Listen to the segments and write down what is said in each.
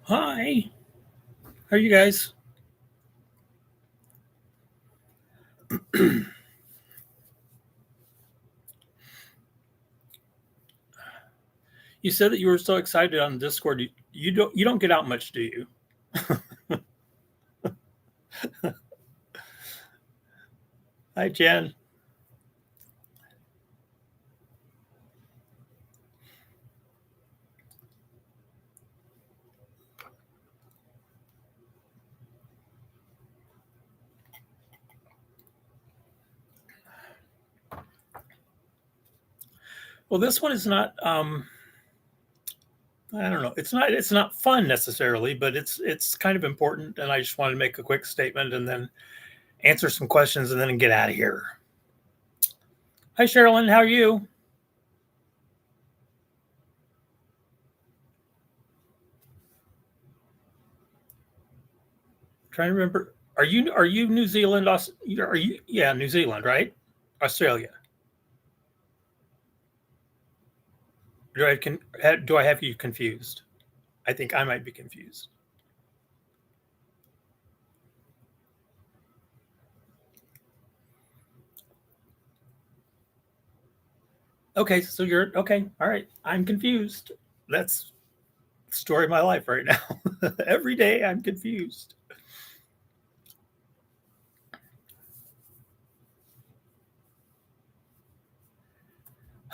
Hi, how are you guys? You said that you were so excited on Discord. You don't get out much, do you? Hi, Jen. Well, this one is not. I don't know. It's not fun necessarily, but it's kind of important. And I just wanted to make a quick statement and then answer some questions and then get out of here. Hi, Sherilyn. How are you? Trying to remember. Are you New Zealand? Are you? Yeah, New Zealand, right? Australia. Do I have you confused? I think I might be confused. Okay, so you're okay. All right, I'm confused. That's the story of my life right now. Every day I'm confused.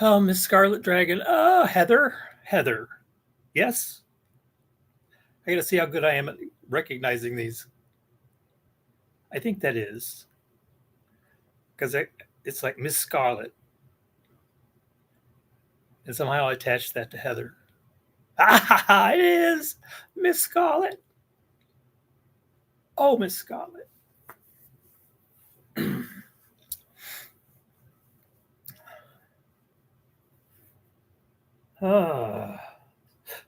Oh, Miss Scarlet Dragon. Oh, Heather. Heather. Yes. I got to see how good I am at recognizing these. I think that is because it's like Miss Scarlet, and somehow I attached that to Heather. Ah, it is Miss Scarlet. Oh, Miss Scarlet. Ah.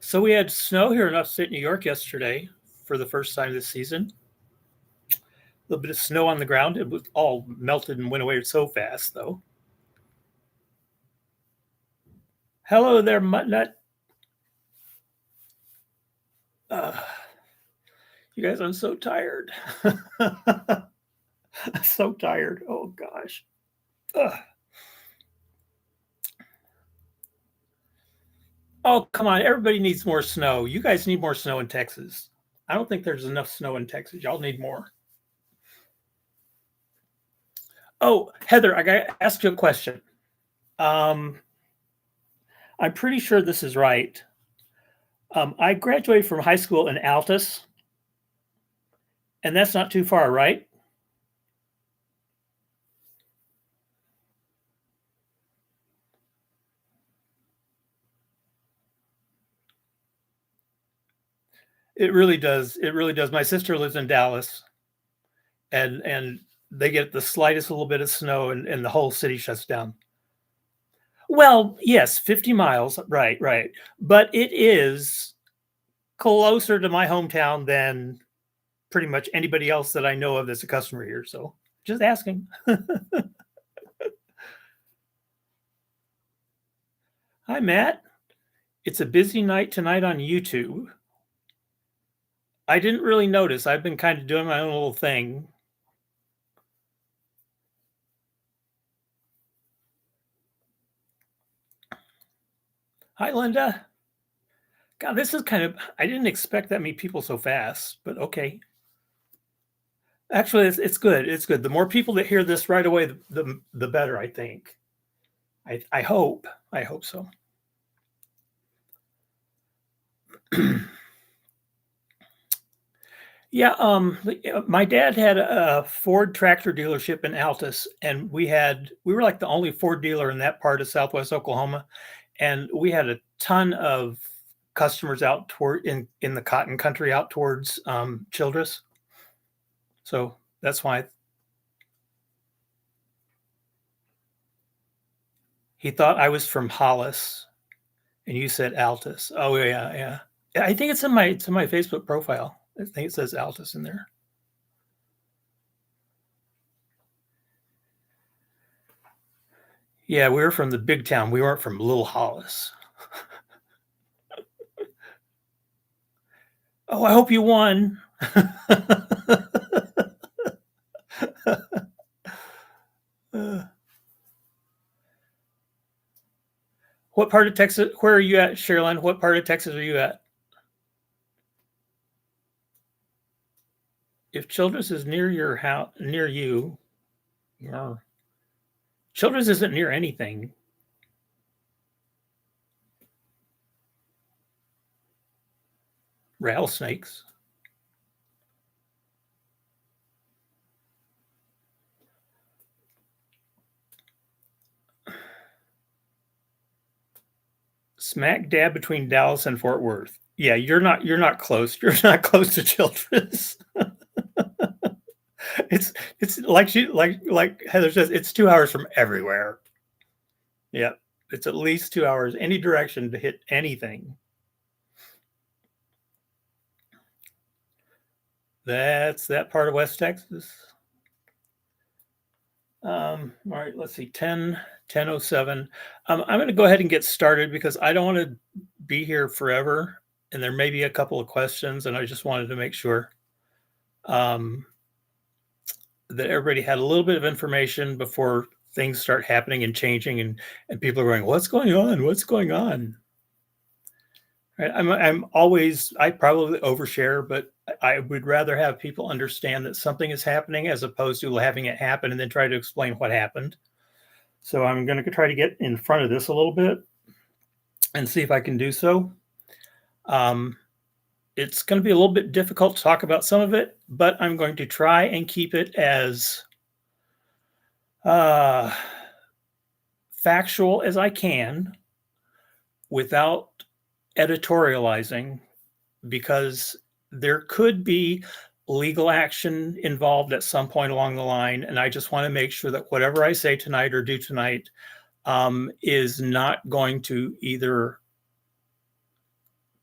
So we had snow here in upstate New York yesterday for the first time this season. A little bit of snow on the ground. It was all melted and went away so fast, though. Hello there, Muttnut. Uh, you guys, I'm so tired. So tired. Oh gosh. Ugh. Oh come on! Everybody needs more snow. You guys need more snow in Texas. I don't think there's enough snow in Texas. Y'all need more. Oh, Heather, I got to ask you a question. Um, I'm pretty sure this is right. I graduated from high school in Altus, and that's not too far, right? It really does. It really does. My sister lives in Dallas, and they get the slightest little bit of snow, and the whole city shuts down. Well, yes, 50 miles, right, right. But it is closer to my hometown than pretty much anybody else that I know of that's a customer here. So just asking. Hi, Matt. It's a busy night tonight on YouTube. I didn't really notice. I've been kind of doing my own little thing. Hi, Linda. God, this is kind of, I didn't expect that many people so fast, but okay. Actually, it's good. It's good. The more people that hear this right away, the better, I think. I hope. I hope so. Yeah, my dad had a Ford tractor dealership in Altus, and we were like the only Ford dealer in that part of Southwest Oklahoma, and we had a ton of customers out toward in the cotton country out towards Childress. So that's why he thought I was from Hollis, and you said Altus. Oh yeah, yeah. I think it's in my Facebook profile. I think it says Altus in there. Yeah, we were from the big town. We weren't from Little Hollis. Oh, I hope you won. Uh, what part of Texas? Where are you at, Sherilyn? What part of Texas are you at? If Childress is near your house, near you, yeah. Childress isn't near anything. Rattlesnakes. Smack dab between Dallas and Fort Worth. Yeah, you're not close. You're not close to Childress. It's like like Heather says, it's 2 hours from everywhere. Yeah. It's at least 2 hours any direction to hit anything. That's that part of West Texas. All right, let's see, 10:07. I'm going to go ahead and get started because I don't want to be here forever, and there may be a couple of questions, and I just wanted to make sure um, that everybody had a little bit of information before things start happening and changing, and people are going, "What's going on? What's going on?" Right? I'm always I probably overshare, but I would rather have people understand that something is happening as opposed to having it happen and then try to explain what happened. So I'm going to try to get in front of this a little bit and see if I can do so. Um, it's going to be a little bit difficult to talk about some of it, but I'm going to try and keep it as uh, factual as I can without editorializing, because there could be legal action involved at some point along the line. And I just want to make sure that whatever I say tonight or do tonight is not going to either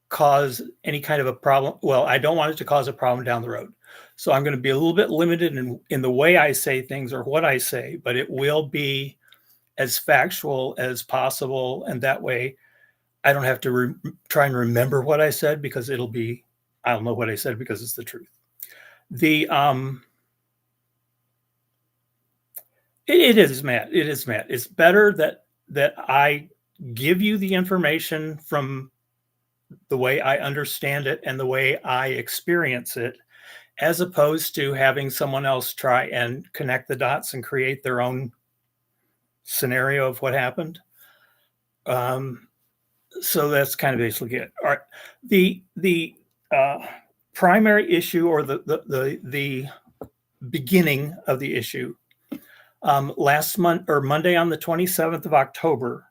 cause any kind of a problem. Well, I don't want it to cause a problem down the road. So I'm going to be a little bit limited in the way I say things or what I say, but it will be as factual as possible. And that way I don't have to try and remember what I said, because it'll be, I don't know what I said because it's the truth. The it is, Matt. It is, Matt. It's better that I give you the information from the way I understand it and the way I experience it, as opposed to having someone else try and connect the dots and create their own scenario of what happened. So that's kind of basically it. All right. The primary issue, or the beginning of the issue, last month, or Monday on the 27th of October,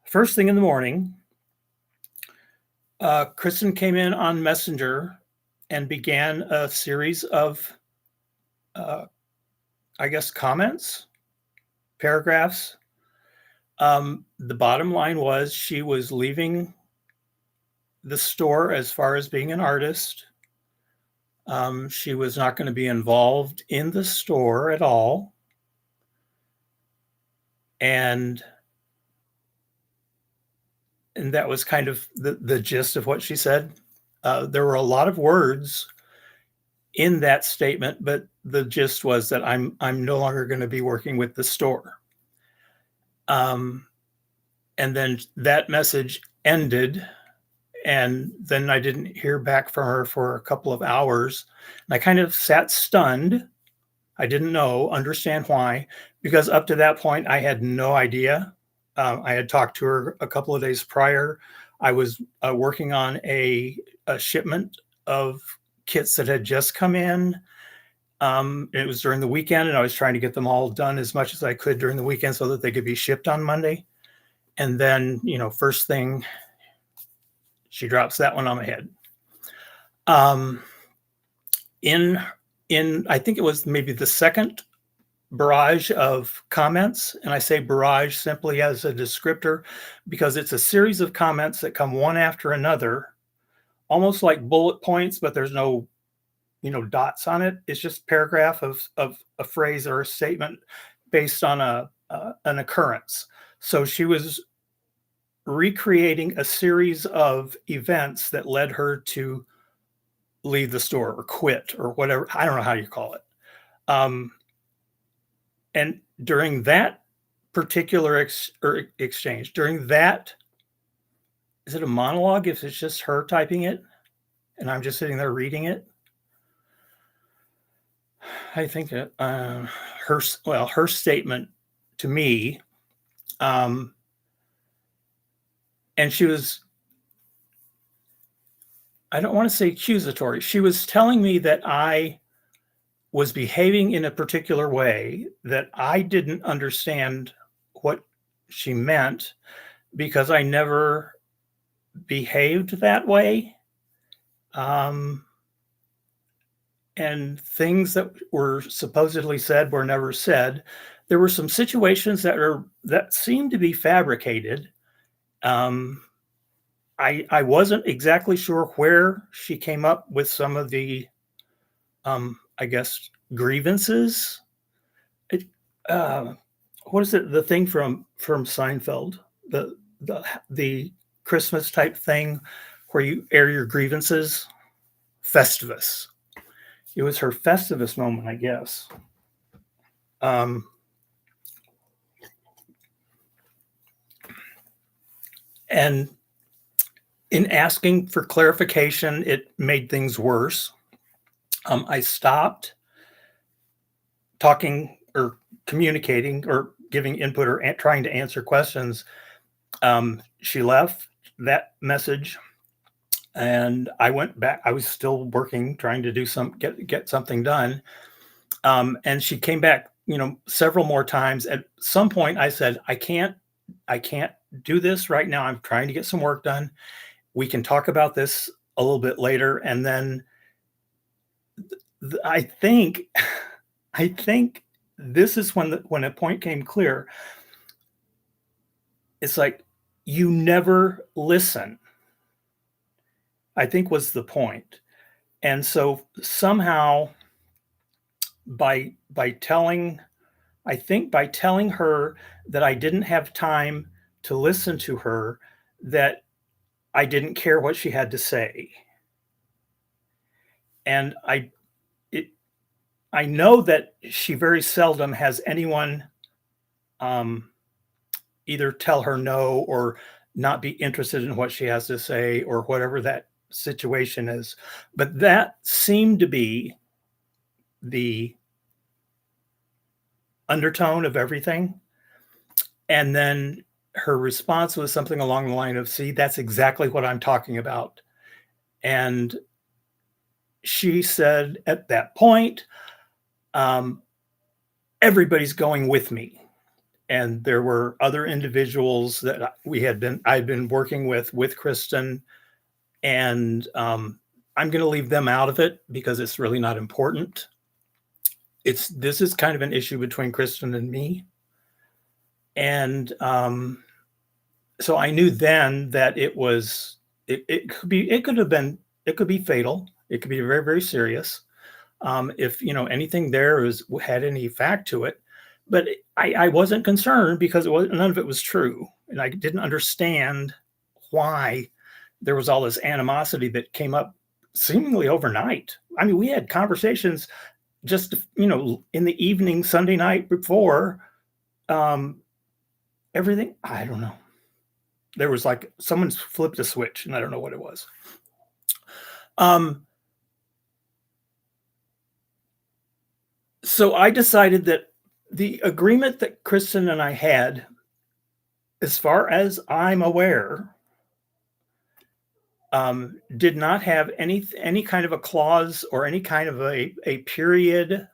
first thing in the morning, Kristen came in on Messenger and began a series of, I guess, comments, paragraphs. The bottom line was she was leaving the store as far as being an artist. She was not going to be involved in the store at all. And that was kind of the gist of what she said. There were a lot of words in that statement, but the gist was that I'm no longer going to be working with the store. And then that message ended, and then I didn't hear back from her for a couple of hours. And I kind of sat stunned. I didn't understand why, because up to that point, I had no idea. I had talked to her a couple of days prior. I was working on a shipment of kits that had just come in. It was during the weekend, and I was trying to get them all done as much as I could during the weekend so that they could be shipped on Monday. And then, first thing, she drops that one on my head. In I think it was maybe the second barrage of comments, and I say barrage simply as a descriptor because it's a series of comments that come one after another, almost like bullet points, but there's no dots on it. It's just a paragraph of a phrase or a statement based on an occurrence. So she was recreating a series of events that led her to leave the store or quit or whatever. I don't know how you call it. Um, and during that particular exchange, during that, is it a monologue if it's just her typing it and I'm just sitting there reading it? I think her statement to me, um, and she was, I don't want to say accusatory. She was telling me that I was behaving in a particular way that I didn't understand what she meant because I never behaved that way. Um, and things that were supposedly said were never said. There were some situations that seemed to be fabricated. Um, I wasn't exactly sure where she came up with some of the I guess grievances. It, uh, what is it? The thing from Seinfeld, the Christmas type thing where you air your grievances, Festivus. It was her Festivus moment, I guess. Um, and in asking for clarification, it made things worse. I stopped talking or communicating or giving input or trying to answer questions. She left that message, and I went back. I was still working, trying to do get something done. And she came back, several more times. At some point, I said, I can't do this right now. I'm trying to get some work done. We can talk about this a little bit later. And then I think, I think this is when a point came clear. It's like, you never listen, I think was the point. And so somehow by telling I think by telling her that I didn't have time to listen to her, that I didn't care what she had to say. And it, I know that she very seldom has anyone um, either tell her no or not be interested in what she has to say or whatever that situation is. But that seemed to be the undertone of everything. And then her response was something along the line of, see, that's exactly what I'm talking about. And she said at that point, um, everybody's going with me. And there were other individuals that I'd been working with Kristen, and I'm going to leave them out of it because it's really not important. This is kind of an issue between Kristen and me. And so I knew then that it could be fatal. It could be very, very serious. If anything there had any fact to it, but I wasn't concerned because none of it was true, and I didn't understand why there was all this animosity that came up seemingly overnight. I mean, we had conversations just in the evening Sunday night before. Everything, I don't know. There was like someone's flipped a switch, and I don't know what it was. So I decided that the agreement that Kristen and I had, as far as I'm aware, did not have any kind of a clause or any kind of a period.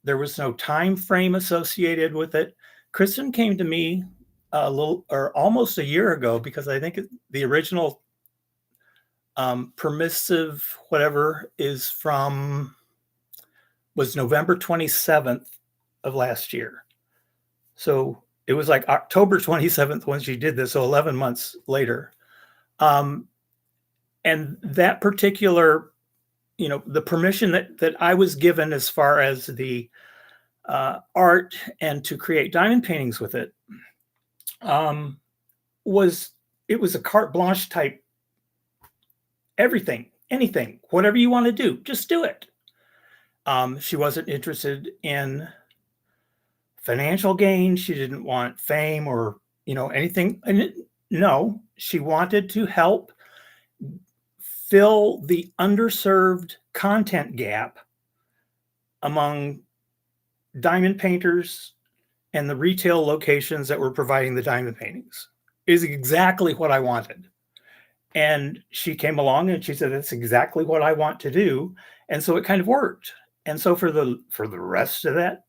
There was no time frame associated with it. Kristen came to me a little or almost a year ago, because I think the original permissive whatever was November 27th of last year. So it was like October 27th when she did this, so 11 months later. And that particular, the permission that I was given as far as the art and to create diamond paintings with it, was a carte blanche type everything. anything, whatever you want to do, just do it. She wasn't interested in financial gain. She didn't want fame or, anything. No, she wanted to help fill the underserved content gap among diamond painters and the retail locations that were providing the diamond paintings. Is exactly what I wanted. And she came along and she said, that's exactly what I want to do. And so it kind of worked. And so for the rest of that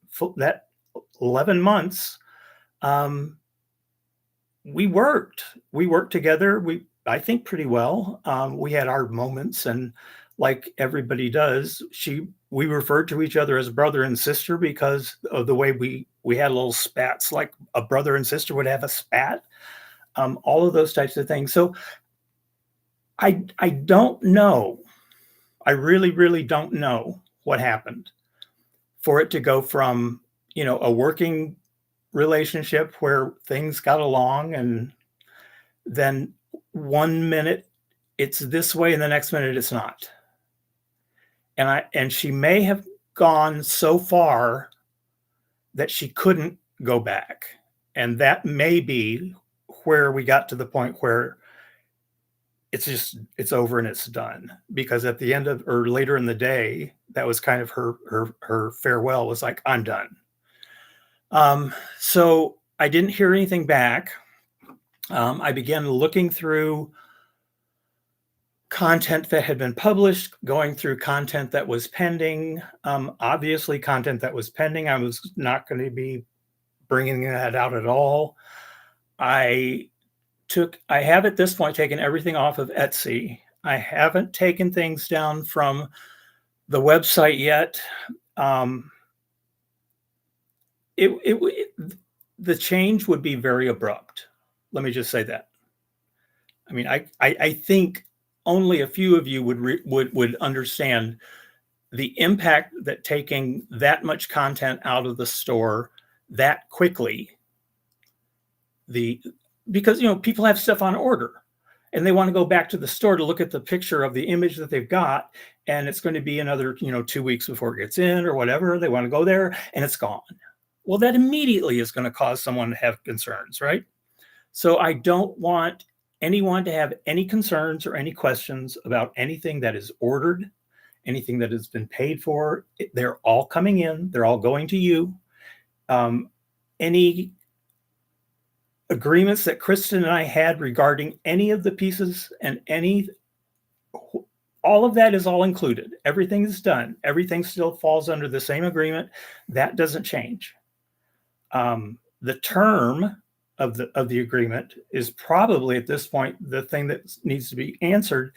11 months, um, we worked together. I think pretty well. We had our moments, and like everybody does, we referred to each other as brother and sister because of the way we had little spats, like a brother and sister would have a spat. All of those types of things. So I don't know. I really, really don't know what happened for it to go from, a working relationship where things got along, and then one minute it's this way and the next minute it's not. And she may have gone so far that she couldn't go back. And that may be where we got to the point where it's over and it's done, because at the end of, or later in the day, that was kind of her farewell, was like, I'm done. So I didn't hear anything back. I began looking through content that had been published, going through content that was pending. Obviously content that was pending, I was not going to be bringing that out at all. I have at this point taken everything off of Etsy. I haven't taken things down from the website yet. The change would be very abrupt. Let me just say that. I mean, I think only a few of you would understand the impact that taking that much content out of the store that quickly, because people have stuff on order and they want to go back to the store to look at the picture of the image that they've got, and it's going to be another 2 weeks before it gets in or whatever. They want to go there and it's gone. Well, that immediately is going to cause someone to have concerns, right? So I don't want anyone to have any concerns or any questions about anything that is ordered, anything that has been paid for. They're all coming in. They're all going to you. Any agreements that Kristen and I had regarding any of the pieces and all of that is all included. Everything is done. Everything still falls under the same agreement. That doesn't change. The term of the agreement is probably at this point the thing that needs to be answered,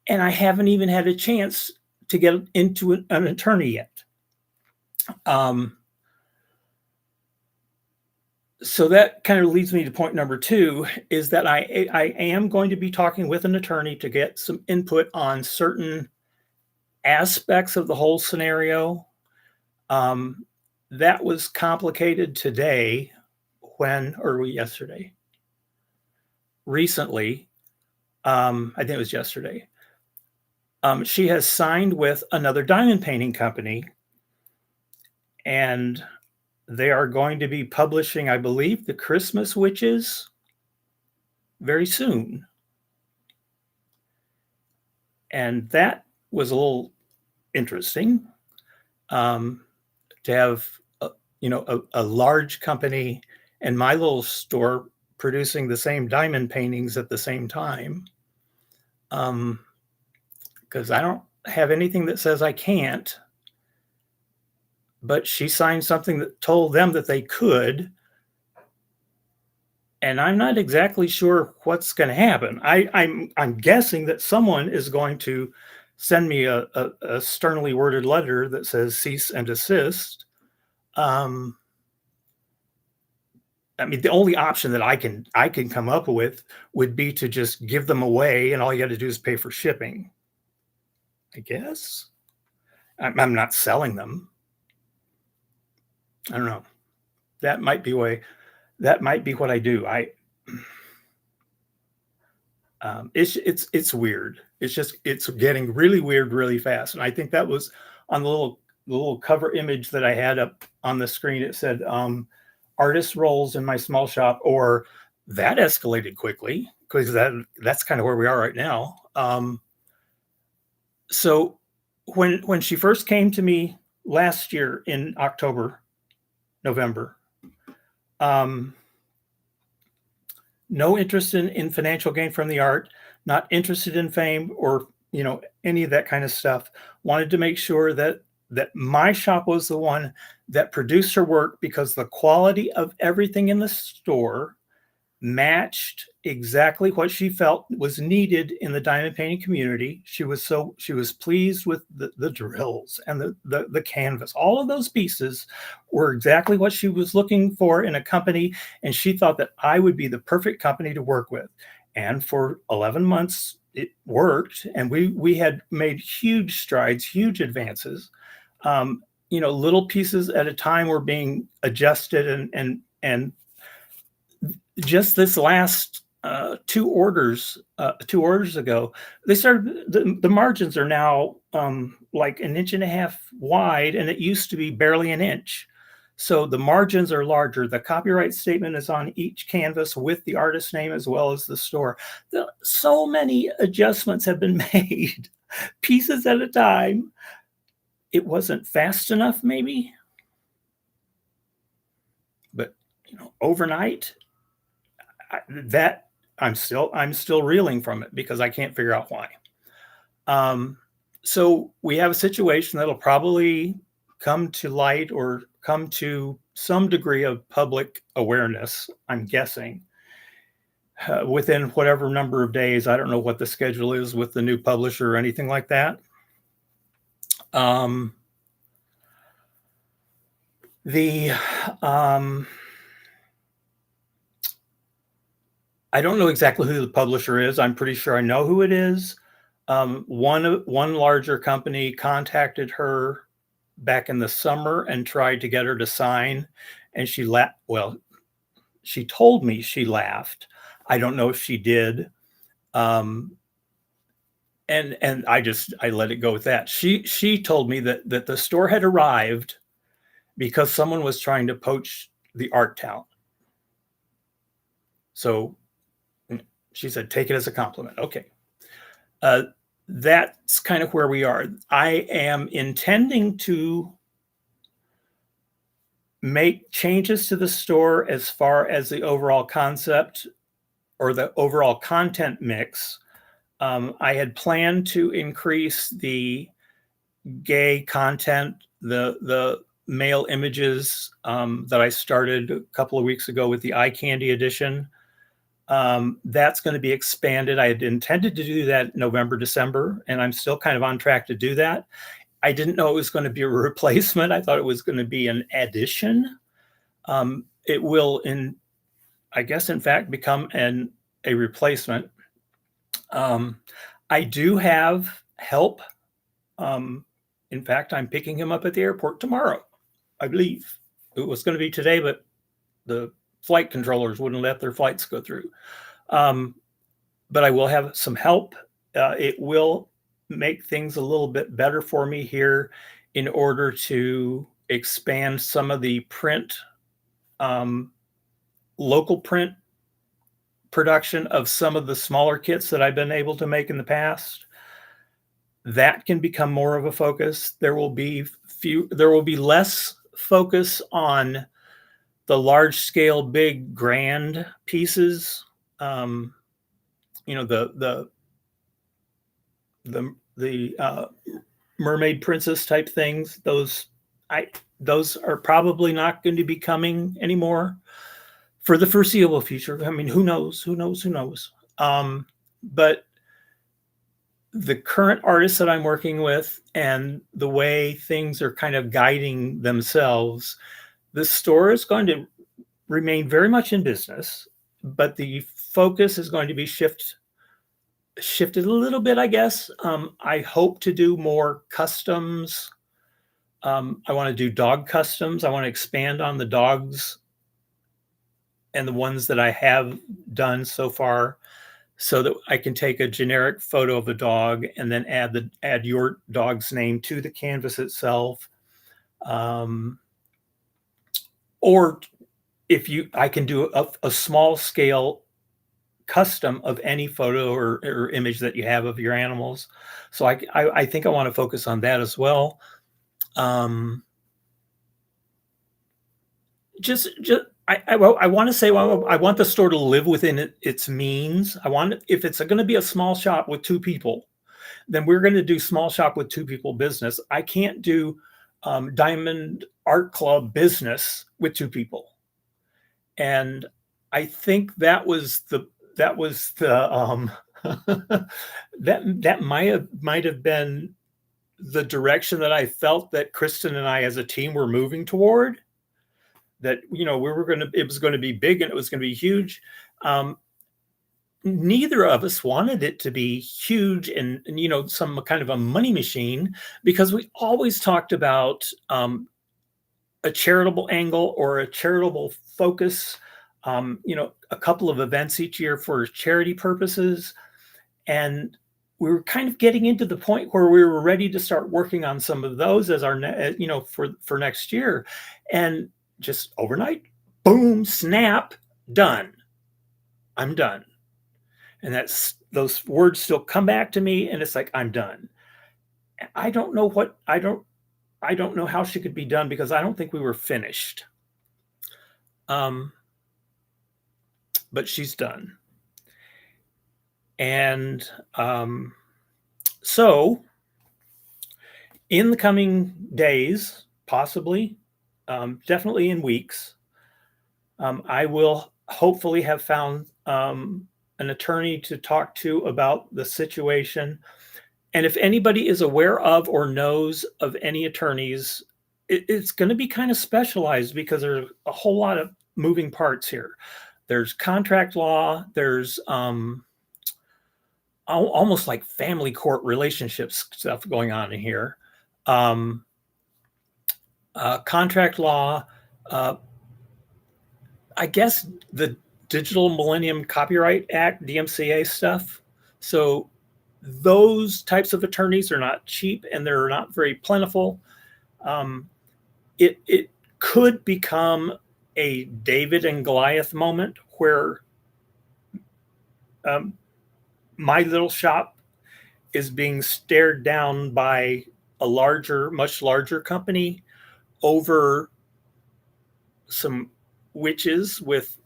and I haven't even had a chance to get into an attorney yet. So that kind of leads me to point number 2, is that I am going to be talking with an attorney to get some input on certain aspects of the whole scenario. That was complicated today yesterday. Recently, I think it was yesterday. She has signed with another diamond painting company, and they are going to be publishing, I believe, the Christmas Witches very soon. And that was a little interesting, to have a large company and my little store producing the same diamond paintings at the same time. Because I don't have anything that says I can't. But she signed something that told them that they could. And I'm not exactly sure what's going to happen. I'm guessing that someone is going to send me a sternly worded letter that says cease and desist. I mean, the only option that I can come up with would be to just give them away, and all you got to do is pay for shipping, I guess. I'm not selling them. I don't know. That might be what I do. It's weird. It's getting really weird really fast. And I think that was on the little cover image that I had up on the screen. It said artist roles in my small shop, or that escalated quickly because that's kind of where we are right now. So when she first came to me last year in October, November, um, no interest in financial gain from the art, not interested in fame or any of that kind of stuff. Wanted to make sure that my shop was the one that produced her work because the quality of everything in the store matched exactly what she felt was needed in the diamond painting community. She was pleased with the drills and the canvas. All of those pieces were exactly what she was looking for in a company, and she thought that I would be the perfect company to work with. And for 11 months it worked, and we had made huge strides, huge advances. Little pieces at a time were being adjusted, and just this last two orders ago, they started. The margins are now like an inch and a half wide, and it used to be barely an inch. So the margins are larger. The copyright statement is on each canvas with the artist name as well as the store. So many adjustments have been made, pieces at a time. It wasn't fast enough, maybe, but overnight, that I'm still reeling from it because I can't figure out why. So we have a situation that'll probably come to light or come to some degree of public awareness, I'm guessing, within whatever number of days. I don't know what the schedule is with the new publisher or anything like that. The I don't know exactly who the publisher is. I'm pretty sure I know who it is. One larger company contacted her back in the summer and tried to get her to sign, and she laughed. Well, she told me she laughed. I don't know if she did. And I let it go with that. She told me that the store had arrived because someone was trying to poach the art talent. So she said, take it as a compliment. Okay. That's kind of where we are. I am intending to make changes to the store as far as the overall concept or the overall content mix. I had planned to increase the gay content, the male images that I started a couple of weeks ago with the eye candy edition. That's going to be expanded. I had intended to do that November, December, and I'm still kind of on track to do that. I didn't know it was going to be a replacement. I thought it was going to be an addition. It will, I guess, in fact, become a replacement. I do have help. In fact, I'm picking him up at the airport tomorrow, I believe. It was going to be today, but the flight controllers wouldn't let their flights go through. But I will have some help. It will make things a little bit better for me here in order to expand some of the print, local print production of some of the smaller kits that I've been able to make in the past. That can become more of a focus. There will be less focus on the large scale, big, grand pieces. The mermaid princess type things. Those are probably not going to be coming anymore for the foreseeable future. I mean, who knows? But the current artists that I'm working with and the way things are kind of guiding themselves, the store is going to remain very much in business, but the focus is going to be shifted a little bit, I guess. I hope to do more customs. I want to do dog customs. I want to expand on the dogs and the ones that I have done so far. so that I can take a generic photo of the dog and then add your dog's name to the canvas itself. Um, or if I can do a small scale custom of any photo or image that you have of your animals. So I think I want to focus on that as well. Um, just I want to say, well, I want the store to live within its means. I want, if it's going to be a small shop with two people, then we're going to do small shop with two people business. I can't do Diamond Art Club business with two people. And I think that was the that might have been the direction that I felt that Kristen and I as a team were moving toward. That, we were it was going to be big and it was going to be huge. Neither of us wanted it to be huge and some kind of a money machine, because we always talked about a charitable angle or a charitable focus. A couple of events each year for charity purposes. And we were kind of getting into the point where we were ready to start working on some of those as our, for next year. And just overnight, boom, snap, done. I'm done. And those words still come back to me, and it's like, I'm done. I don't know how she could be done, because I don't think we were finished. But she's done. And so in the coming days, possibly, definitely in weeks, I will hopefully have found an attorney to talk to about the situation. And if anybody is aware of or knows of any attorneys, it's going to be kind of specialized, because there's a whole lot of moving parts here. There's contract law, there's almost like family court relationships stuff going on in here. Contract law, I guess the Digital Millennium Copyright Act, DMCA stuff. So those types of attorneys are not cheap, and they're not very plentiful. It could become a David and Goliath moment, where my little shop is being stared down by a much larger company over some witches with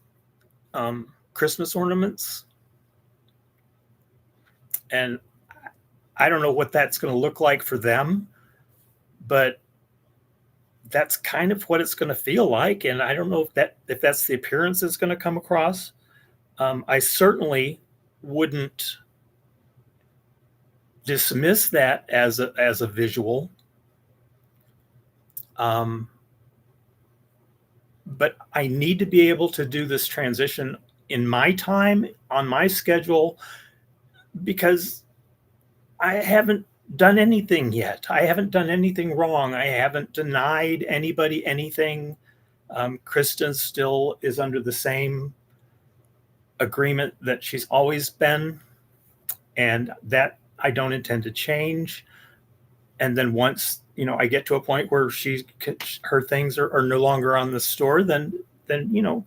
Christmas ornaments. And I don't know what that's going to look like for them, but that's kind of what it's going to feel like. And I don't know if that's the appearance it's going to come across. I certainly wouldn't dismiss that as a visual. But I need to be able to do this transition in my time, on my schedule, because I haven't done anything yet. I haven't done anything wrong. I haven't denied anybody anything. Kristen still is under the same agreement that she's always been, and that I don't intend to change. And then once I get to a point where her things are no longer on the store, then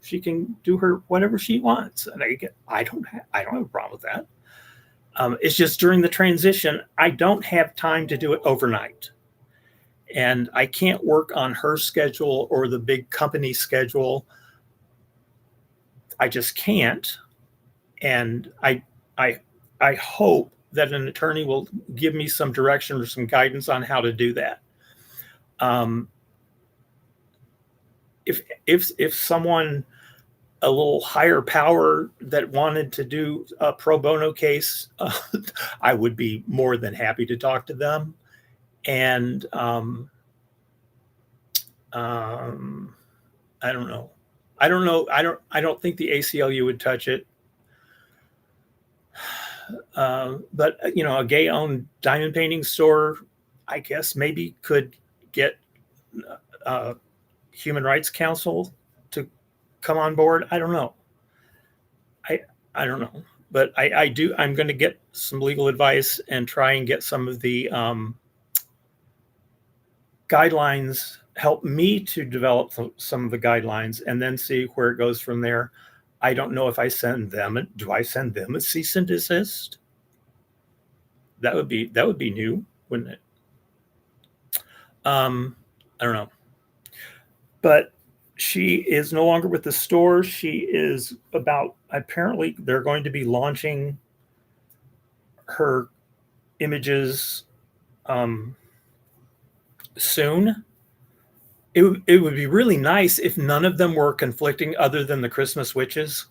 she can do whatever she wants, and I don't have a problem with that. It's just during the transition, I don't have time to do it overnight, and I can't work on her schedule or the big company schedule. I just can't, and I hope that an attorney will give me some direction or some guidance on how to do that. If someone a little higher power that wanted to do a pro bono case, I would be more than happy to talk to them. And I don't know. I don't think the ACLU would touch it. But a gay-owned diamond painting store, I guess maybe could get Human Rights Council to come on board. I don't know. I don't know. but I'm going to get some legal advice and try and get some of the guidelines, help me to develop some of the guidelines, and then see where it goes from there. I don't know if I send them. Do I send them a cease and desist? That would be new, wouldn't it? I don't know. But she is no longer with the store. She is about, apparently they're going to be launching her images um, soon. It would be really nice if none of them were conflicting other than the Christmas witches.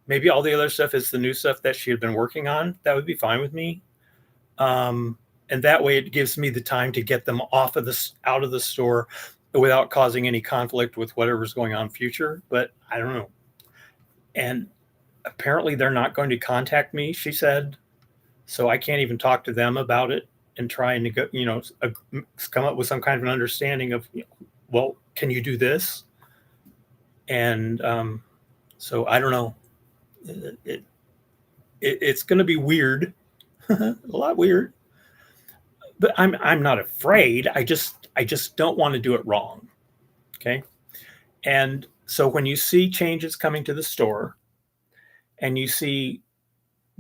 Maybe all the other stuff is the new stuff that she had been working on. That would be fine with me. And that way it gives me the time to get them out of the store without causing any conflict with whatever's going on future. But I don't know. And apparently they're not going to contact me, she said. So I can't even talk to them about it and try and come up with some kind of an understanding of, well, can you do this? And so I don't know. It's going to be weird, a lot weird. But I'm not afraid. I just don't want to do it wrong. Okay. And so when you see changes coming to the store, and you see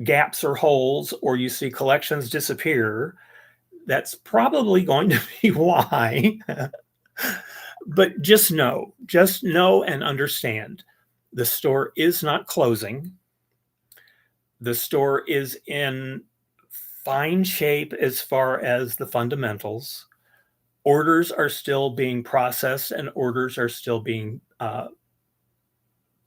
gaps or holes, or you see collections disappear, that's probably going to be why. But just know and understand, the store is not closing. The store is in fine shape as far as the fundamentals. Orders are still being processed, and orders are still being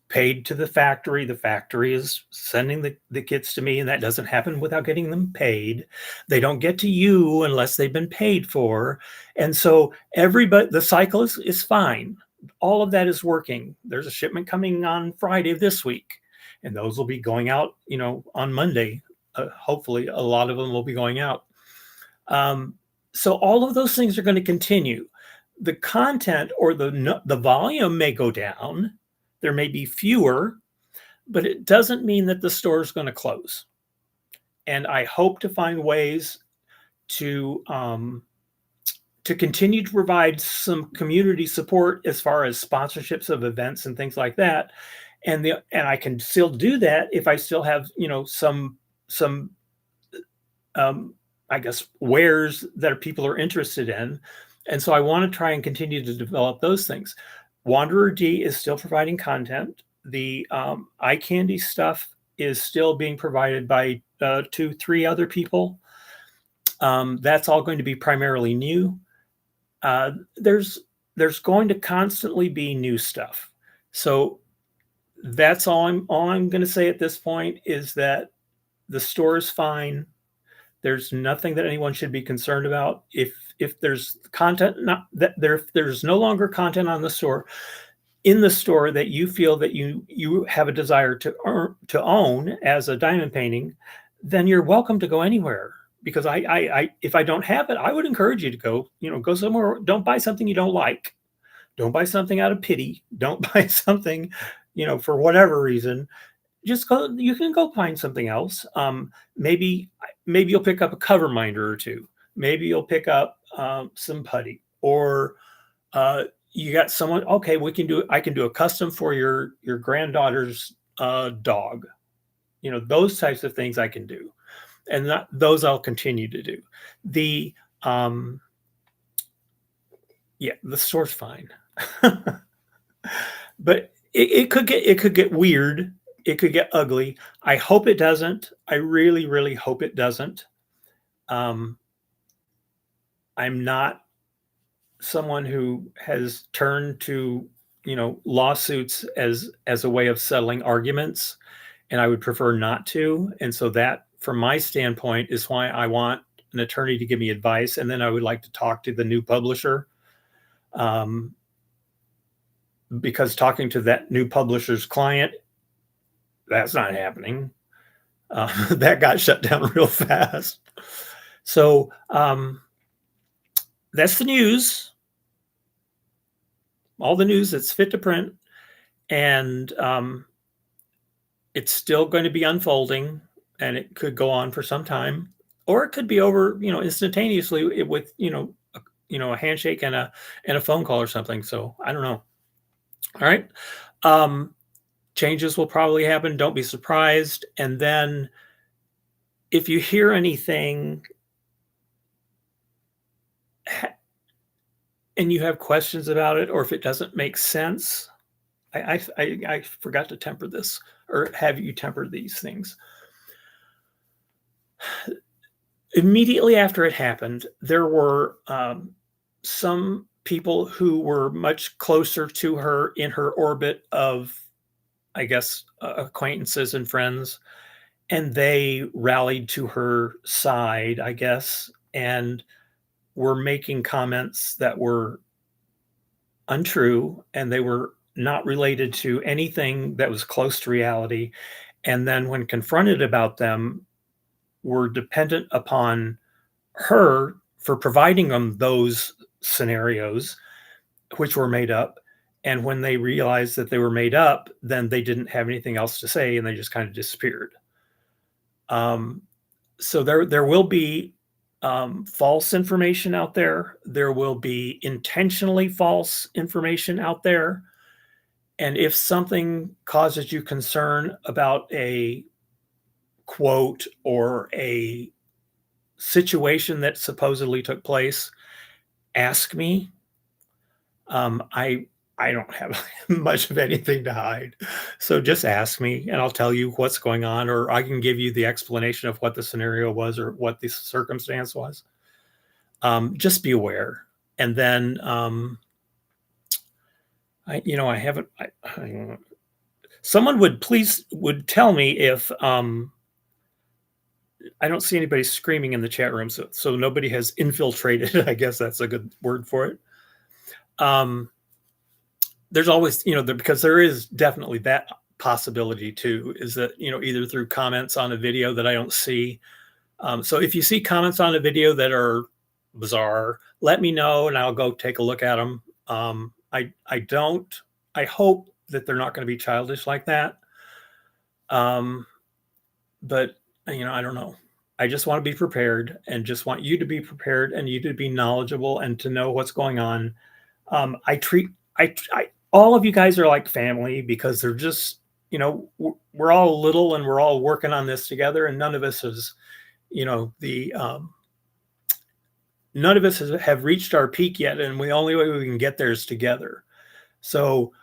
paid to the factory. The factory is sending the kits to me, and that doesn't happen without getting them paid. They don't get to you unless they've been paid for. And so the cycle is fine. All of that is working. There's a shipment coming on Friday of this week, and those will be going out, on Monday. Hopefully a lot of them will be going out. So all of those things are going to continue. The content or the volume may go down. There may be fewer, but it doesn't mean that the store is going to close. And I hope to find ways to continue to provide some community support as far as sponsorships of events and things like that. And I can still do that if I still have, some I guess, wares that people are interested in. And so I want to try and continue to develop those things. Wanderer D is still providing content. The eye candy stuff is still being provided by 2-3 other people. That's all going to be primarily new. There's going to constantly be new stuff. So that's all I'm going to say at this point, is that the store is fine. There's nothing that anyone should be concerned about. If there's content, if there's no longer content in the store that you feel that you have a desire to own as a diamond painting, then you're welcome to go anywhere. Because if I don't have it, I would encourage you to go somewhere. Don't buy something you don't like. Don't buy something out of pity. Don't buy something, for whatever reason. Just go. You can go find something else. Maybe you'll pick up a cover minder or two. Maybe you'll pick up some putty, or you got someone. Okay, I can do a custom for your granddaughter's dog. Those types of things I can do, and those I'll continue to do. The the store's fine, but it could get weird. It could get ugly. I hope it doesn't. I really, really hope it doesn't. I'm not someone who has turned to, lawsuits as a way of settling arguments, and I would prefer not to. And so that, from my standpoint, is why I want an attorney to give me advice, and then I would like to talk to the new publisher. Because talking to that new publisher's client, that's not happening. That got shut down real fast. So that's the news. All the news that's fit to print. And it's still going to be unfolding, and it could go on for some time, or it could be over, instantaneously with, a handshake and a phone call or something. So I don't know. All right. Um, Changes will probably happen. Don't be surprised. And then if you hear anything and you have questions about it, or if it doesn't make sense, I forgot to temper this, or have you tempered these things? Immediately after it happened, there were some people who were much closer to her in her orbit of, I guess, acquaintances and friends, and they rallied to her side, I guess, and were making comments that were untrue, and they were not related to anything that was close to reality. And then when confronted about them, were dependent upon her for providing them those scenarios, which were made up. And when they realized that they were made up, then they didn't have anything else to say, and they just kind of disappeared. Um, so there will be false information out there. There will be intentionally false information out there. And if something causes you concern about a quote or a situation that supposedly took place, ask me. I don't have much of anything to hide, so just ask me, and I'll tell you what's going on, or I can give you the explanation of what the scenario was or what the circumstance was. Just be aware, and then I haven't. Someone would tell me if I don't see anybody screaming in the chat room, so nobody has infiltrated. I guess that's a good word for it. There's always, because there is definitely that possibility too, is that, either through comments on a video that I don't see. So if you see comments on a video that are bizarre, let me know and I'll go take a look at them. I hope that they're not going to be childish like that. But I don't know. I just want to be prepared, and just want you to be prepared, and you to be knowledgeable and to know what's going on. I all of you guys are like family, because they're just, we're all little and we're all working on this together, and none of us is, none of us have reached our peak yet, and the only way we can get there is together. So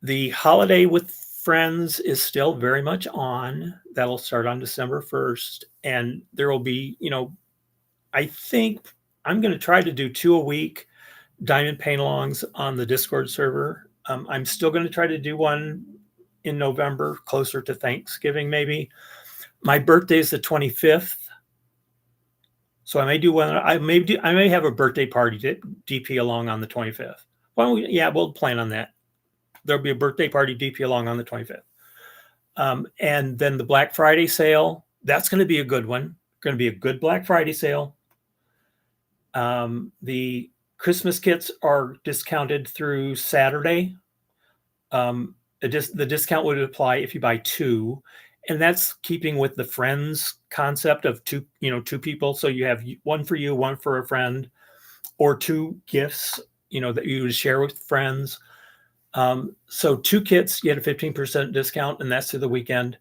the holiday with friends is still very much on. That'll start on December 1st, and there will be, I think I'm going to try to do 2 a week diamond paint-alongs on the Discord server. I'm still going to try to do one in November, closer to Thanksgiving, maybe. My birthday is the 25th, so I may do one. I may have a birthday party to DP along on the 25th. Well, yeah, we'll plan on that. There'll be a birthday party DP along on the 25th. And then the Black Friday sale, that's going to be a good one. Going to be a good Black Friday sale. The Christmas kits are discounted through Saturday. The discount would apply if you buy 2, and that's keeping with the friends concept of 2 people. So you have one for you, one for a friend, or 2 gifts, that you would share with friends. So 2 kits, you get a 15% discount, and that's through the weekend.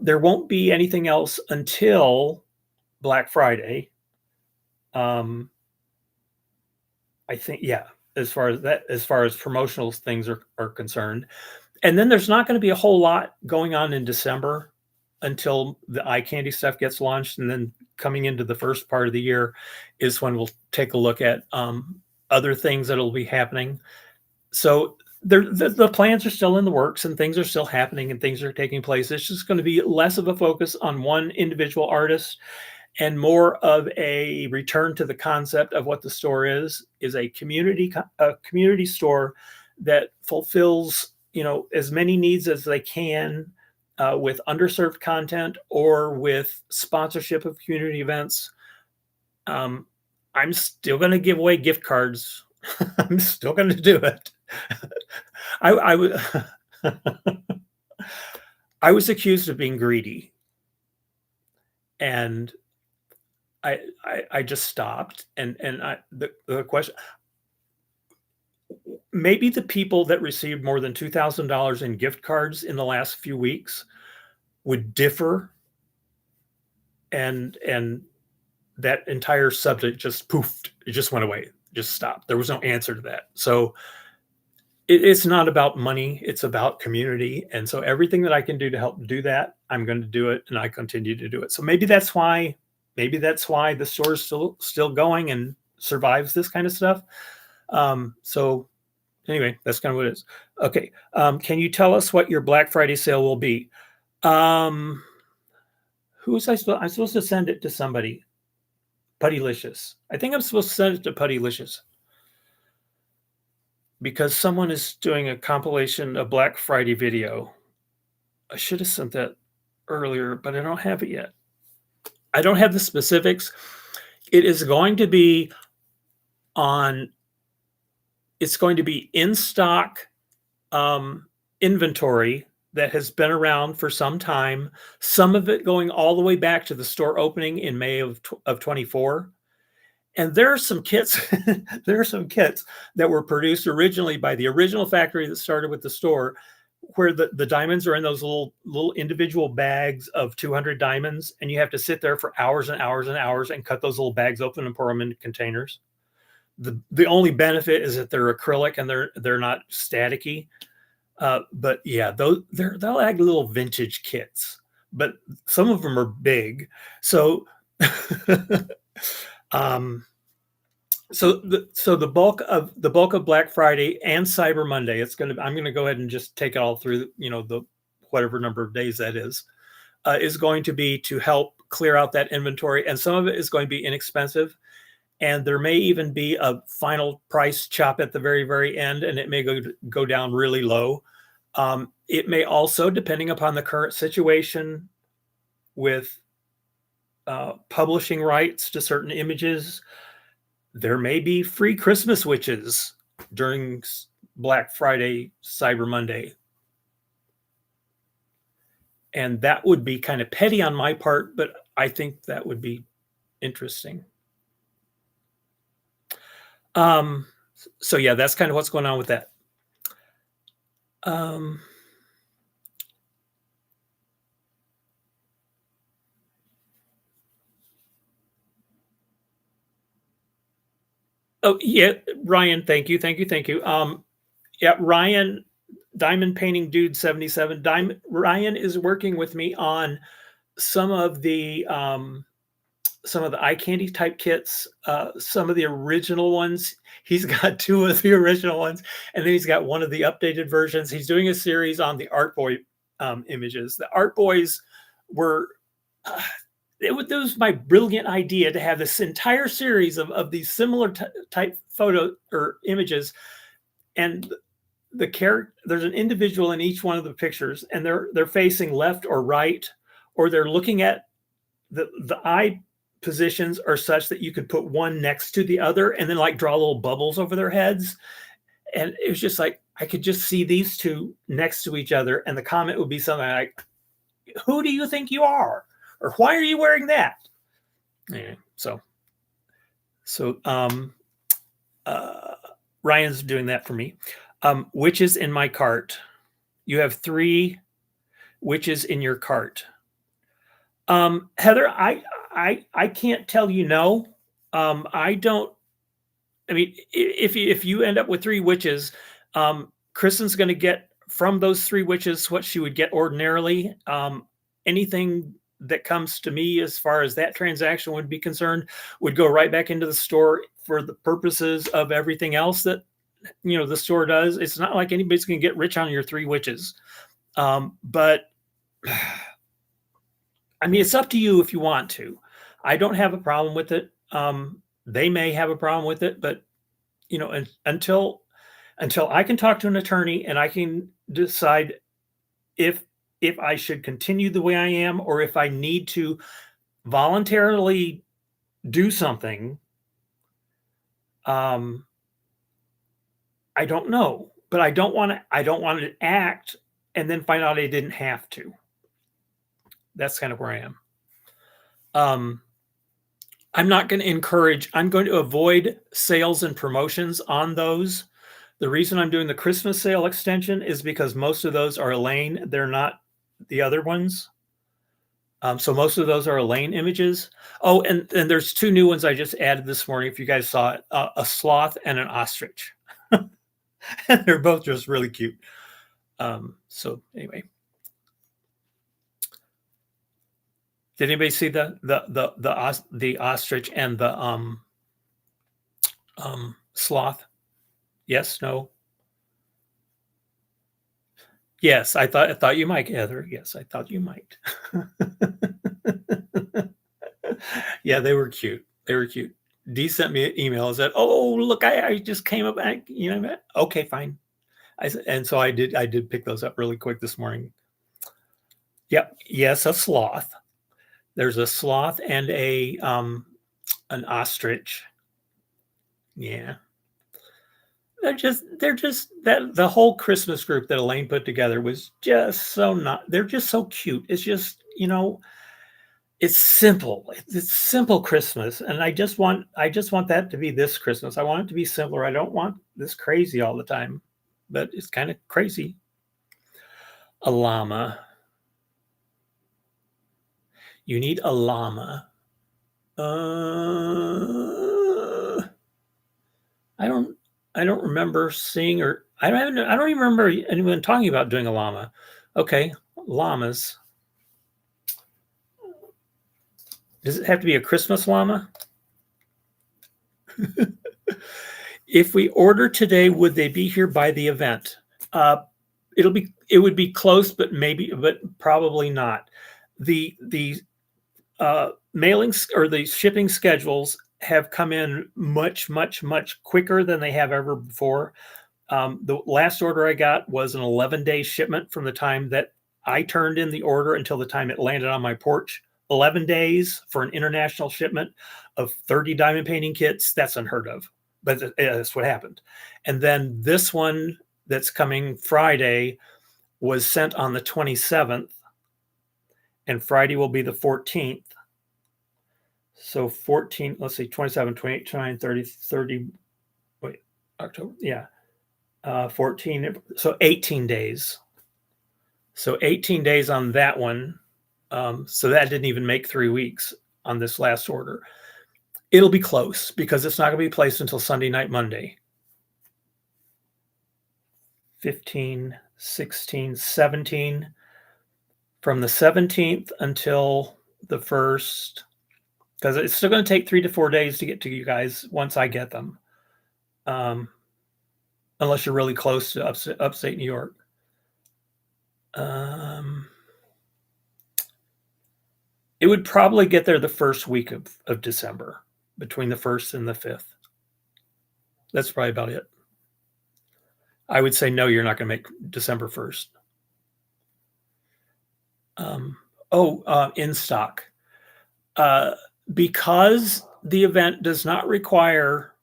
There won't be anything else until Black Friday. I think, yeah, as far as promotional things are concerned. And then there's not going to be a whole lot going on in December until the eye candy stuff gets launched. And then coming into the first part of the year is when we'll take a look at other things that'll be happening. So the plans are still in the works, and things are still happening, and things are taking place. It's just going to be less of a focus on one individual artist, and more of a return to the concept of what the store is a community store that fulfills, as many needs as they can, with underserved content or with sponsorship of community events. I'm still going to give away gift cards. I'm still going to do it. I would. I was accused of being greedy, and I just stopped, and the question, maybe the people that received more than $2,000 in gift cards in the last few weeks would differ, and that entire subject just poofed. It just went away, just stopped. There was no answer to that. So it's not about money, it's about community. And so everything that I can do to help do that, I'm going to do it, and I continue to do it. So maybe that's why the store is still going and survives this kind of stuff. So anyway, that's kind of what it is. Okay. Can you tell us what your Black Friday sale will be? Um, who was I'm supposed to send it to somebody. Puttylicious. I think I'm supposed to send it to Puttylicious because someone is doing a compilation of Black Friday video. I should have sent that earlier, but I don't have it yet. I don't have the specifics. It is going to be on, it's going to be in stock inventory that has been around for some time, some of it going all the way back to the store opening in May of 24. And there are some kits, there are some kits that were produced originally by the original factory that started with the store, where the diamonds are in those little individual bags of 200 diamonds, and you have to sit there for hours and hours and hours and cut those little bags open and pour them into containers. The only benefit is that they're acrylic and they're not staticky. But yeah, they'll add little vintage kits, but some of them are big. So um the bulk of Black Friday and Cyber Monday, I'm gonna go ahead and just take it all through, the whatever number of days that is going to be to help clear out that inventory, and some of it is going to be inexpensive, and there may even be a final price chop at the very, very end, and it may go down really low. It may also, depending upon the current situation with publishing rights to certain images, there may be free Christmas witches during Black Friday, Cyber Monday. And that would be kind of petty on my part, but I think that would be interesting. So yeah, that's kind of what's going on with that. Oh yeah, Ryan, thank you. Yeah, Ryan, Diamond Painting Dude 77. Ryan is working with me on some of the eye candy type kits, some of the original ones. He's got two of the original ones, and then he's got one of the updated versions. He's doing a series on the Art Boy images. The Art Boys were, it was my brilliant idea to have this entire series of these similar type photo or images, and there's an individual in each one of the pictures, and they're facing left or right, or they're looking at the eye positions are such that you could put one next to the other and then like draw little bubbles over their heads. And it was just like, I could just see these two next to each other, and the comment would be something like, who do you think you are? Or why are you wearing that? Anyway, so Ryan's doing that for me. Witches in my cart. You have 3 witches in your cart. Heather, I can't tell you no. I don't. I mean, if you end up with 3 witches, Kristen's going to get from those 3 witches what she would get ordinarily. Anything that comes to me as far as that transaction would be concerned would go right back into the store for the purposes of everything else that the store does. It's not like anybody's going to get rich on your 3 witches. But I mean, it's up to you if you want to. I don't have a problem with it. They may have a problem with it, but until I can talk to an attorney and I can decide if I should continue the way I am, or if I need to voluntarily do something, I don't know. But I don't want to act and then find out I didn't have to. That's kind of where I am. I'm not going to encourage, I'm going to avoid sales and promotions on those. The reason I'm doing the Christmas sale extension is because most of those are Elaine. They're not the other ones. So most of those are Elaine images. Oh, and there's two new ones I just added this morning. If you guys saw it, a sloth and an ostrich. And they're both just really cute. So anyway, did anybody see the ostrich and the sloth? Yes, no. Yes, I thought you might, Heather. Yes, I thought you might. Yeah, they were cute. They were cute. Dee sent me an email and said, "Oh, look, I just came up. Okay, fine." And so I did pick those up really quick this morning. Yep. Yes, a sloth. There's a sloth and an ostrich. Yeah. They're just that the whole Christmas group that Elaine put together was just they're just so cute. It's just, it's simple. It's simple Christmas. And I just want that to be this Christmas. I want it to be simpler. I don't want this crazy all the time, but it's kind of crazy. A llama. You need a llama. I don't remember seeing, or I don't even remember anyone talking about doing a llama. Okay, llamas. Does it have to be a Christmas llama? If we order today, would they be here by the event? It would be close, but probably not. The mailings or the shipping schedules have come in much quicker than they have ever before. The last order I got was an 11-day shipment from the time that I turned in the order until the time it landed on my porch. 11 days for an international shipment of 30 diamond painting kits. That's unheard of, but that's what happened. And then this one that's coming Friday was sent on the 27th, and Friday will be the 14th. So 14, let's see, 27, 28, 29, 30, wait, October, yeah. 14, so 18 days. So 18 days on that one. So that didn't even make 3 weeks on this last order. It'll be close because it's not going to be placed until Sunday night, Monday. 15, 16, 17. From the 17th until the 1st, because it's still going to take 3 to 4 days to get to you guys once I get them. Unless you're really close to upstate New York. It would probably get there the first week of December, between the 1st and the 5th. That's probably about it. I would say no, you're not going to make December 1st. In stock. Because the event does not require,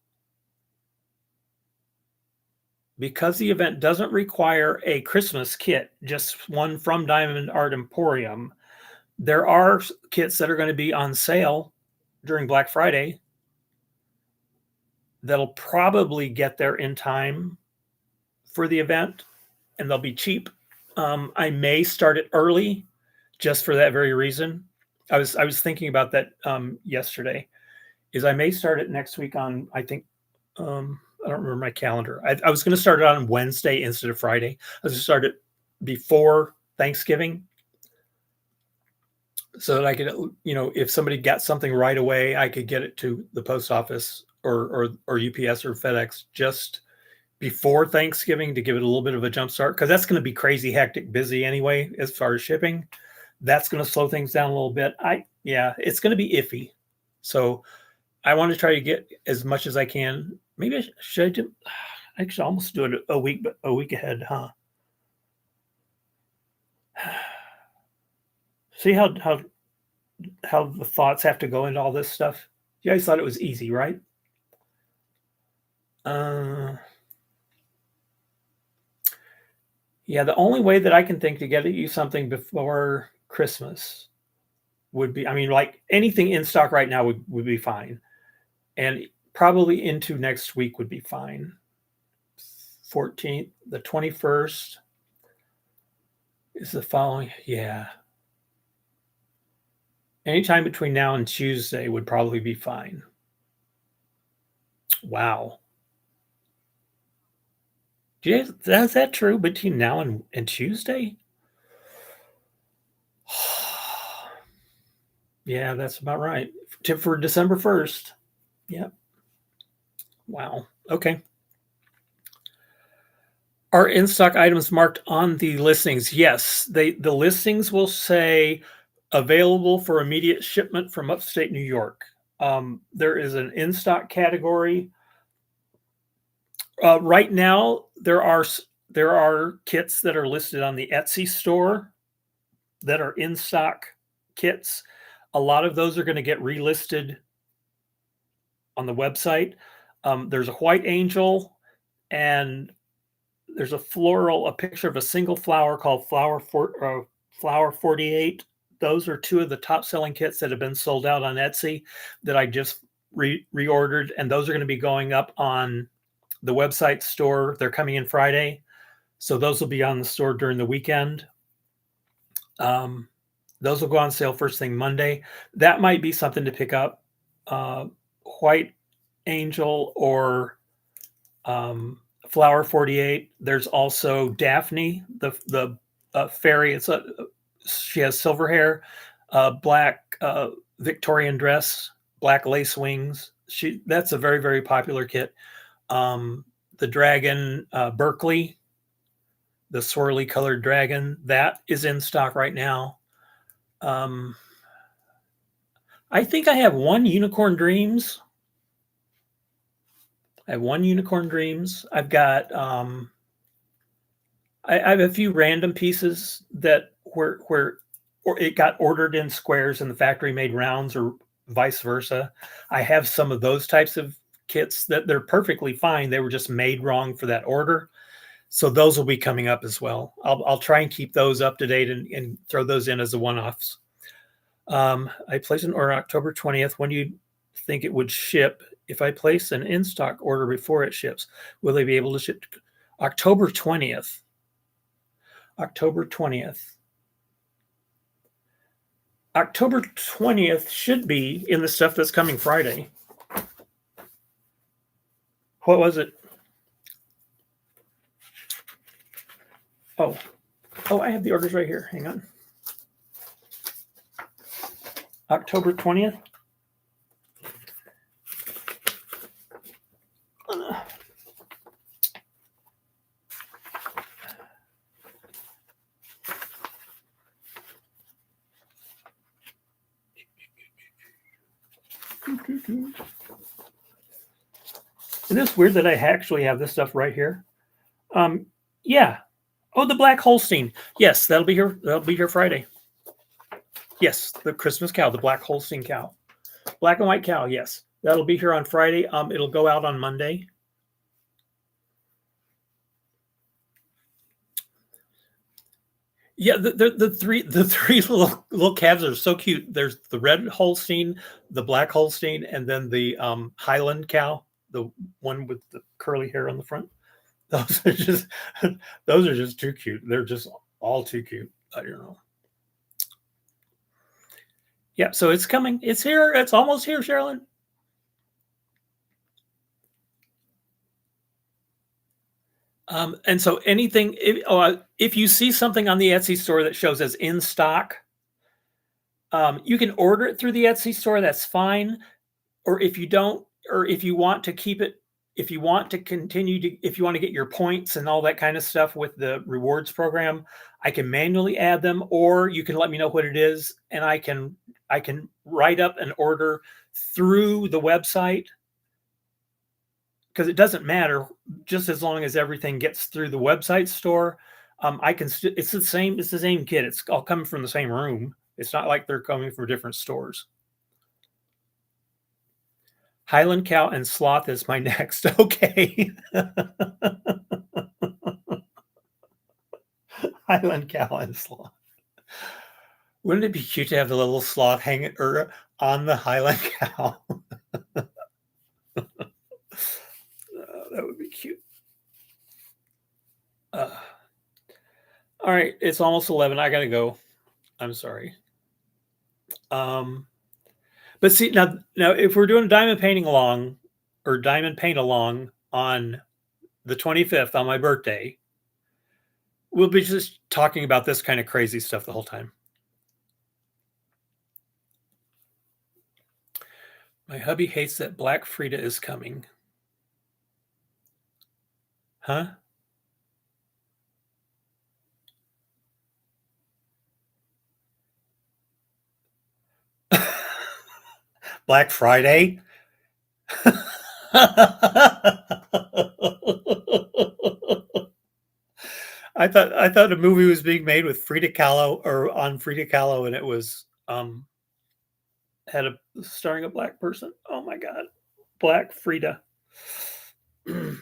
because the event doesn't require a Christmas kit, just one from Diamond Art Emporium, there are kits that are going to be on sale during Black Friday that'll probably get there in time for the event, and they'll be cheap. I may start it early just for that very reason. I was thinking about that yesterday, is I may start it next week on, I think, I don't remember my calendar. I was going to start it on Wednesday instead of Friday. I was going to start it before Thanksgiving, so that I could, if somebody got something right away, I could get it to the post office or UPS or FedEx just before Thanksgiving to give it a little bit of a jump start, because that's going to be crazy, hectic, busy anyway as far as shipping. That's going to slow things down a little bit. It's going to be iffy. So I want to try to get as much as I can. Maybe I should almost do it a week ahead, huh? See how the thoughts have to go into all this stuff? You guys thought it was easy, right? Yeah, the only way that I can think to get you something before Christmas would be, I mean, like anything in stock right now would be fine. And probably into next week would be fine. 14th, the 21st is the following. Yeah. Anytime between now and Tuesday would probably be fine. Wow. Is that true between now and Tuesday? Yeah, that's about right. For December 1st. Yep. Wow. Okay. Are in-stock items marked on the listings? Yes. The listings will say available for immediate shipment from upstate New York. There is an in-stock category. Right now, there are kits that are listed on the Etsy store that are in-stock kits. A lot of those are going to get relisted on the website. There's a white angel, and there's a picture of a single flower called Flower 48. Those are two of the top selling kits that have been sold out on Etsy that I just reordered, and those are going to be going up on the website store. They're coming in Friday, so those will be on the store during the weekend. Those will go on sale first thing Monday. That might be something to pick up. White angel or Flower 48. There's also Daphne, the fairy. She has silver hair, black Victorian dress, black lace wings. That's a very, very popular kit. The dragon, Berkeley, the swirly colored dragon, that is in stock right now. I think I have one Unicorn Dreams. I've got I have a few random pieces that where or it got ordered in squares and the factory made rounds, or vice versa. I have some of those types of kits that they're perfectly fine. They were just made wrong for that order. So those will be coming up as well. I'll try and keep those up to date and throw those in as the one-offs. I placed an order October 20th. When do you think it would ship? If I place an in-stock order before it ships, will they be able to ship October 20th? October 20th. October 20th should be in the stuff that's coming Friday. What was it? Oh, I have the orders right here. Hang on. October 20th. Isn't this weird that I actually have this stuff right here? Yeah. Oh, the Black Holstein. Yes, that'll be here. That'll be here Friday. Yes, the Christmas cow, the Black Holstein cow, black and white cow. Yes, that'll be here on Friday. It'll go out on Monday. Yeah, the three little calves are so cute. There's the red Holstein, the black Holstein, and then the Highland cow, the one with the curly hair on the front. Those are just too cute. They're just all too cute. I don't know. Yeah, so it's coming. It's here. It's almost here, Sherilyn. And so anything, if you see something on the Etsy store that shows as in stock, you can order it through the Etsy store. That's fine. Or if you don't, or if you want to keep it, if you want to if you want to get your points and all that kind of stuff with the rewards program, I can manually add them, or you can let me know what it is, and I can write up an order through the website, because it doesn't matter, just as long as everything gets through the website store. I can it's the same kit. It's all coming from the same room. It's not like they're coming from different stores. Highland cow and sloth is my next. Okay. Highland cow and sloth. Wouldn't it be cute to have the little sloth hanging or on the Highland cow? That would be cute. Uh, all right, it's almost 11. I gotta go. I'm sorry. But see now if we're doing a diamond painting along or diamond paint along on the 25th on my birthday, we'll be just talking about this kind of crazy stuff the whole time. My hubby hates that Black Frida is coming. Huh? Black Friday? I thought a movie was being made with Frida Kahlo or on Frida Kahlo, and it was had a starring a black person. Oh my god, Black Frida. Good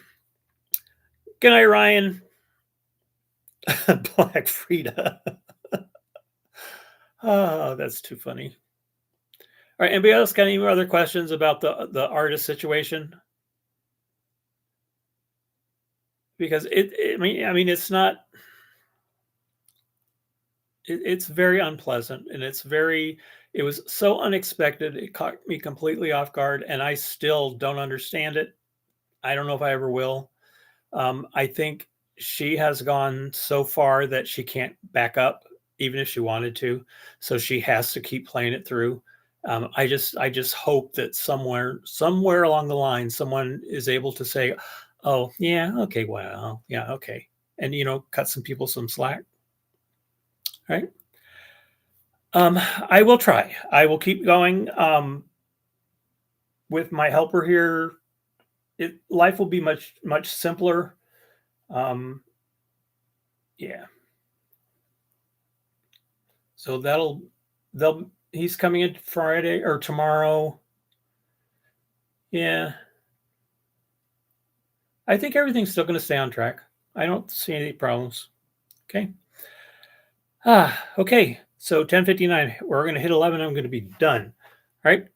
night, Ryan. Black Frida. Oh, that's too funny. All right, anybody else got any other questions about the artist situation? Because I mean, it's not. It's very unpleasant, and it was so unexpected. It caught me completely off guard, and I still don't understand it. I don't know if I ever will. I think she has gone so far that she can't back up, even if she wanted to. So she has to keep playing it through. I just hope that somewhere along the line, someone is able to say, "Oh, yeah, okay, well, yeah, okay," and cut some people some slack. Right? I will try. I will keep going. With my helper here, life will be much simpler. Um, yeah. So they'll he's coming in Friday or tomorrow. Yeah. I think everything's still going to stay on track. I don't see any problems. Okay. Okay. So 10:59. We're going to hit 11. I'm going to be done. All right.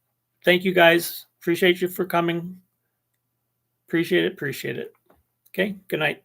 Thank you guys. Appreciate you for coming. Appreciate it. Appreciate it. Okay. Good night.